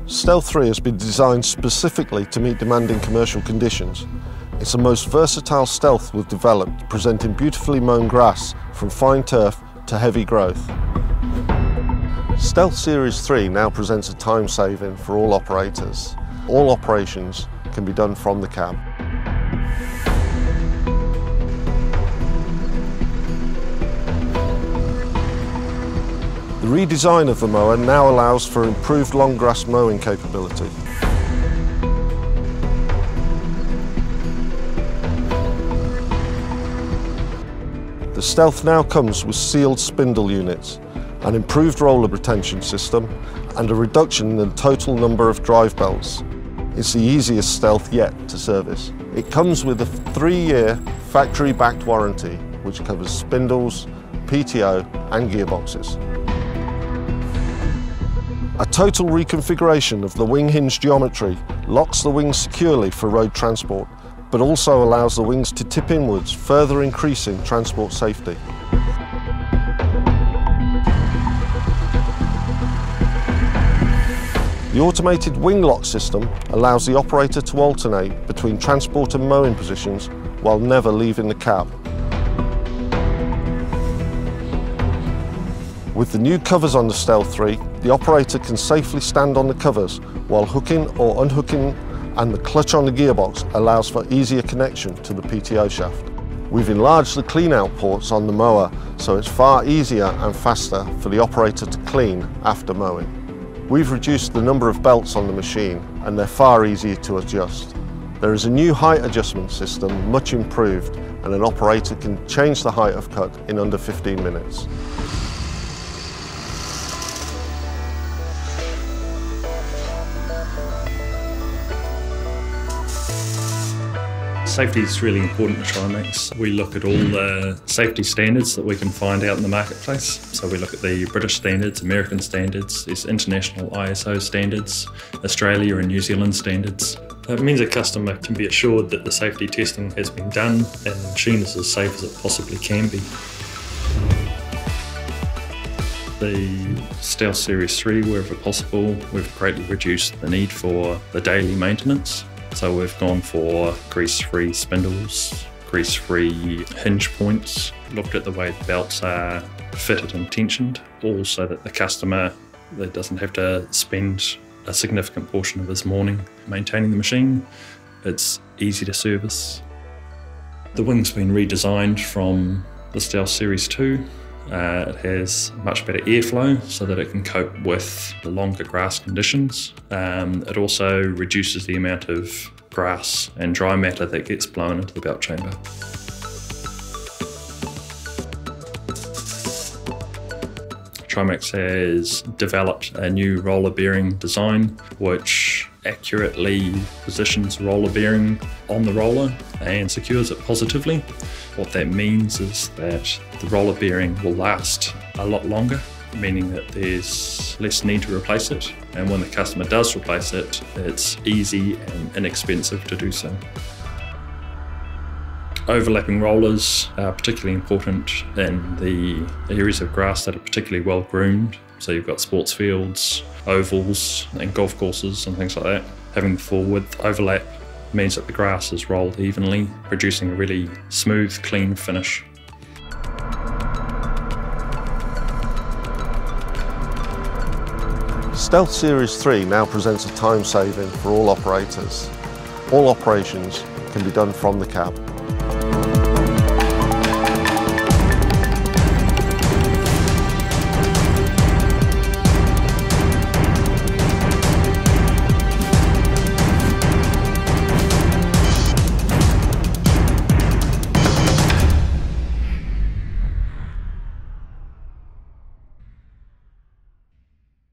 Stealth 3 has been designed specifically to meet demanding commercial conditions. It's the most versatile Stealth we've developed, presenting beautifully mown grass from fine turf to heavy growth. Stealth Series 3 now presents a time saving for all operators. All operations can be done from the cab. The redesign of the mower now allows for improved long grass mowing capability. The Stealth now comes with sealed spindle units, an improved roller retention system and a reduction in the total number of drive belts. It's the easiest Stealth yet to service. It comes with a 3-year factory-backed warranty which covers spindles, PTO and gearboxes. A total reconfiguration of the wing hinge geometry locks the wings securely for road transport, but also allows the wings to tip inwards, further increasing transport safety. The automated wing lock system allows the operator to alternate between transport and mowing positions while never leaving the cab. With the new covers on the Stealth 3, the operator can safely stand on the covers while hooking or unhooking, and the clutch on the gearbox allows for easier connection to the PTO shaft. We've enlarged the clean-out ports on the mower so it's far easier and faster for the operator to clean after mowing. We've reduced the number of belts on the machine and they're far easier to adjust. There is a new height adjustment system, much improved, and an operator can change the height of cut in under 15 minutes. Safety is really important to Trimax. We look at all the safety standards that we can find out in the marketplace. So we look at the British standards, American standards, there's international ISO standards, Australia and New Zealand standards. It means a customer can be assured that the safety testing has been done and the machine is as safe as it possibly can be. The Stealth Series 3, wherever possible, we've greatly reduced the need for the daily maintenance. So we've gone for grease-free spindles, grease-free hinge points, looked at the way the belts are fitted and tensioned, all so that the customer doesn't have to spend a significant portion of his morning maintaining the machine. It's easy to service. The wing's been redesigned from the Stealth Series 2. It has much better airflow so that it can cope with the longer grass conditions. It also reduces the amount of grass and dry matter that gets blown into the belt chamber. Trimax has developed a new roller bearing design which accurately positions roller bearing on the roller and secures it positively. What that means is that the roller bearing will last a lot longer, meaning that there's less need to replace it, and when the customer does replace it, it's easy and inexpensive to do so. Overlapping rollers are particularly important in the areas of grass that are particularly well groomed. So you've got sports fields, ovals and golf courses and things like that. Having the full width overlap means that the grass is rolled evenly, producing a really smooth, clean finish. Stealth Series 3 now presents a time saving for all operators. All operations can be done from the cab.